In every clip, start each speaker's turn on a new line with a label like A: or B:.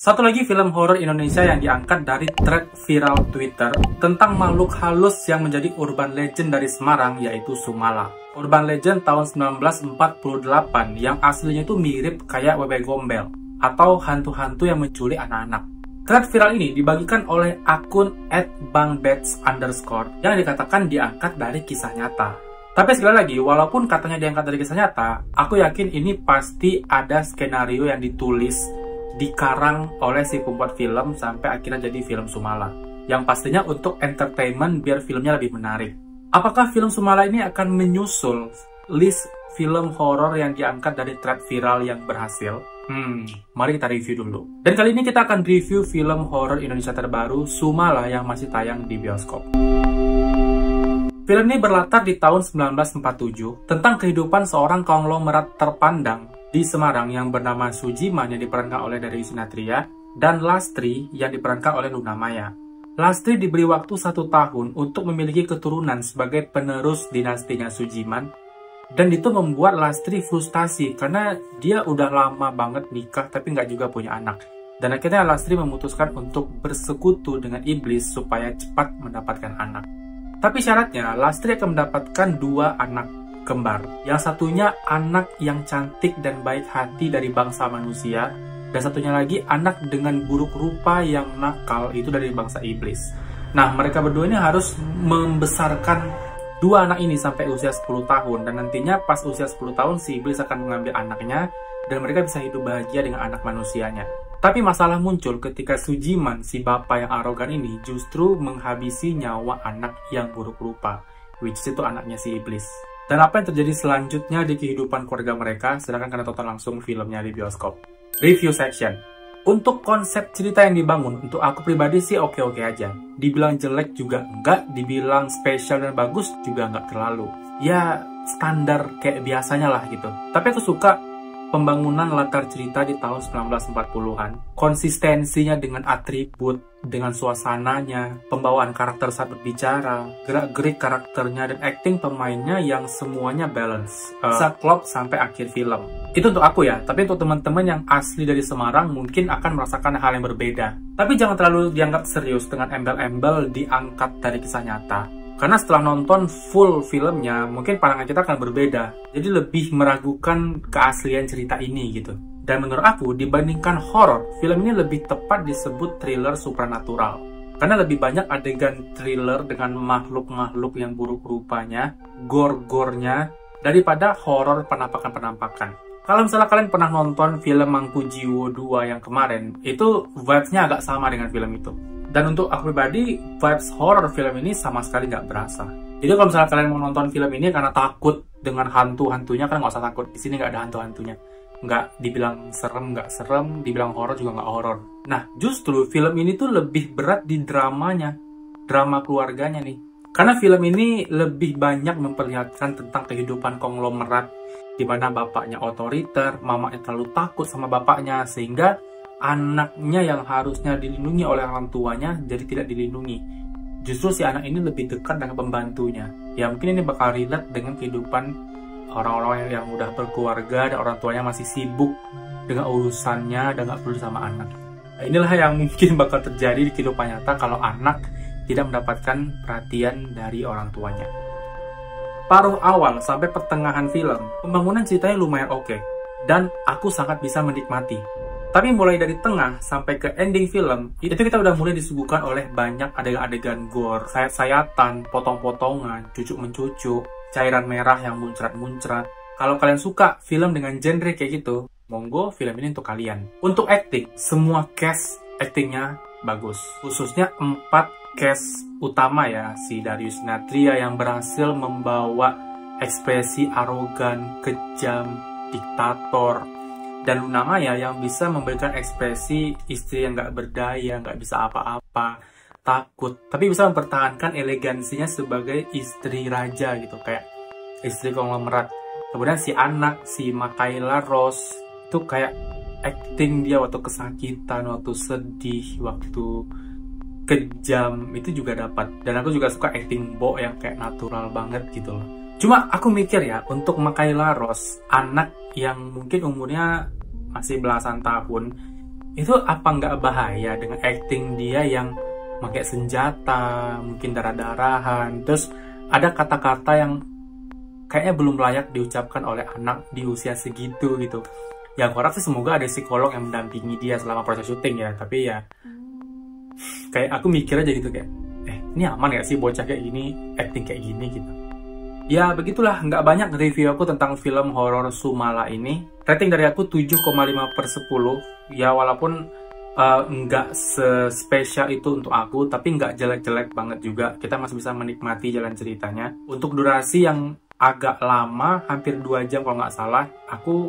A: Satu lagi film horor Indonesia yang diangkat dari thread viral Twitter tentang makhluk halus yang menjadi urban legend dari Semarang, yaitu Sumala. Urban legend tahun 1948 yang aslinya itu mirip kayak Wewe Gombel atau hantu-hantu yang menculik anak-anak. Thread viral ini dibagikan oleh akun @bangbets_ yang dikatakan diangkat dari kisah nyata. Tapi sekali lagi, walaupun katanya diangkat dari kisah nyata, aku yakin ini pasti ada skenario yang ditulis, dikarang oleh si pembuat film sampai akhirnya jadi film Sumala. Yang pastinya untuk entertainment biar filmnya lebih menarik. Apakah film Sumala ini akan menyusul list film horor yang diangkat dari thread viral yang berhasil? Mari kita review dulu. Dan kali ini kita akan review film horor Indonesia terbaru Sumala yang masih tayang di bioskop. Film ini berlatar di tahun 1947 tentang kehidupan seorang konglomerat terpandang di Semarang yang bernama Sujiman yang diperankan oleh Darius Sinathrya dan Lastri yang diperankan oleh Luna Maya. Lastri diberi waktu 1 tahun untuk memiliki keturunan sebagai penerus dinastinya Sujiman, dan itu membuat Lastri frustasi karena dia udah lama banget nikah tapi nggak juga punya anak. Dan akhirnya Lastri memutuskan untuk bersekutu dengan iblis supaya cepat mendapatkan anak. Tapi syaratnya Lastri akan mendapatkan 2 anak kembar. Yang satunya anak yang cantik dan baik hati dari bangsa manusia, dan satunya lagi anak dengan buruk rupa yang nakal itu dari bangsa iblis. Nah, mereka berdua ini harus membesarkan 2 anak ini sampai usia 10 tahun, dan nantinya pas usia 10 tahun si iblis akan mengambil anaknya dan mereka bisa hidup bahagia dengan anak manusianya. Tapi masalah muncul ketika Sujiman, si bapak yang arogan ini, justru menghabisi nyawa anak yang buruk rupa, which is itu anaknya si iblis. Dan apa yang terjadi selanjutnya di kehidupan keluarga mereka, silahkan kalian tonton langsung filmnya di bioskop. Review section. Untuk konsep cerita yang dibangun, untuk aku pribadi sih oke-oke aja. Dibilang jelek juga enggak, dibilang spesial dan bagus juga enggak terlalu. Ya, standar kayak biasanya lah gitu. Tapi aku suka pembangunan latar cerita di tahun 1940-an. Konsistensinya dengan atribut, dengan suasananya, pembawaan karakter saat berbicara, gerak-gerik karakternya, dan acting pemainnya yang semuanya balance. Saklop sampai akhir film. Itu untuk aku ya, tapi untuk teman-teman yang asli dari Semarang mungkin akan merasakan hal yang berbeda. Tapi jangan terlalu dianggap serius dengan embel-embel diangkat dari kisah nyata. Karena setelah nonton full filmnya, mungkin pandangan kita akan berbeda. Jadi lebih meragukan keaslian cerita ini gitu. Dan menurut aku, dibandingkan horor, film ini lebih tepat disebut thriller supranatural. Karena lebih banyak adegan thriller dengan makhluk-makhluk yang buruk rupanya, gore-gornya, daripada horor penampakan-penampakan. Kalau misalnya kalian pernah nonton film Mangku Jiwo 2 yang kemarin, itu vibes-nya agak sama dengan film itu. Dan untuk aku pribadi, vibes horror film ini sama sekali nggak berasa. Jadi kalau misalnya kalian mau nonton film ini karena takut dengan hantu-hantunya, kan nggak usah takut. Di sini nggak ada hantu-hantunya. Nggak dibilang serem, nggak serem. Dibilang horror juga nggak horror. Nah, justru film ini tuh lebih berat di dramanya. Drama keluarganya nih. Karena film ini lebih banyak memperlihatkan tentang kehidupan konglomerat, di mana bapaknya otoriter, mamanya terlalu takut sama bapaknya, sehingga anaknya yang harusnya dilindungi oleh orang tuanya jadi tidak dilindungi. Justru si anak ini lebih dekat dengan pembantunya. Ya mungkin ini bakal relate dengan kehidupan orang-orang yang udah berkeluarga dan orang tuanya masih sibuk dengan urusannya dan gak peduli sama anak. Nah, inilah yang mungkin bakal terjadi di kehidupan nyata kalau anak tidak mendapatkan perhatian dari orang tuanya. Paruh awal sampai pertengahan film, pembangunan ceritanya lumayan oke, dan aku sangat bisa menikmati. Tapi mulai dari tengah sampai ke ending film, itu kita udah mulai disuguhkan oleh banyak adegan-adegan gore, sayat-sayatan, potong-potongan, cucuk-mencucuk, cairan merah yang muncrat-muncrat. Kalau kalian suka film dengan genre kayak gitu, monggo film ini untuk kalian. Untuk acting, semua cast actingnya bagus. Khususnya 4 cast utama ya, si Darius Sinathrya yang berhasil membawa ekspresi arogan, kejam, diktator, dan Luna Maya yang bisa memberikan ekspresi istri yang nggak berdaya, nggak bisa apa-apa, takut, tapi bisa mempertahankan elegansinya sebagai istri raja gitu, kayak istri konglomerat. Kemudian si anak, si Makaila Rose, itu kayak acting dia waktu kesakitan, waktu sedih, waktu kejam, itu juga dapat. Dan aku juga suka acting Bo yang kayak natural banget gitu loh. Cuma aku mikir ya, untuk Makaila Rose, anak yang mungkin umurnya masih belasan tahun, Itu apa nggak bahaya dengan acting dia yang pakai senjata, mungkin darah-darahan, terus ada kata-kata yang kayaknya belum layak diucapkan oleh anak di usia segitu gitu. Yang harap sih semoga ada psikolog yang mendampingi dia selama proses syuting ya, tapi ya kayak aku mikir aja gitu kayak, ini aman gak sih bocah kayak gini, acting kayak gini gitu. Ya begitulah, nggak banyak review aku tentang film horor Sumala ini. Rating dari aku 7,5/10. Ya walaupun nggak spesial itu untuk aku, tapi nggak jelek-jelek banget juga. Kita masih bisa menikmati jalan ceritanya. Untuk durasi yang agak lama, hampir 2 jam kalau nggak salah, aku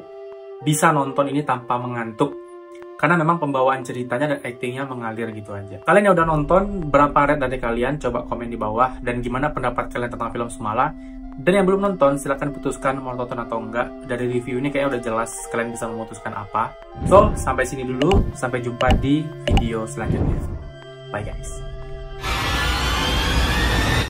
A: bisa nonton ini tanpa mengantuk. Karena memang pembawaan ceritanya dan actingnya mengalir gitu aja. Kalian yang udah nonton, berapa rate dari kalian? Coba komen di bawah. Dan gimana pendapat kalian tentang film Sumala? Dan yang belum nonton, silahkan putuskan mau nonton atau enggak. Dari review ini kayaknya udah jelas kalian bisa memutuskan apa. So, sampai sini dulu. Sampai jumpa di video selanjutnya. Bye guys.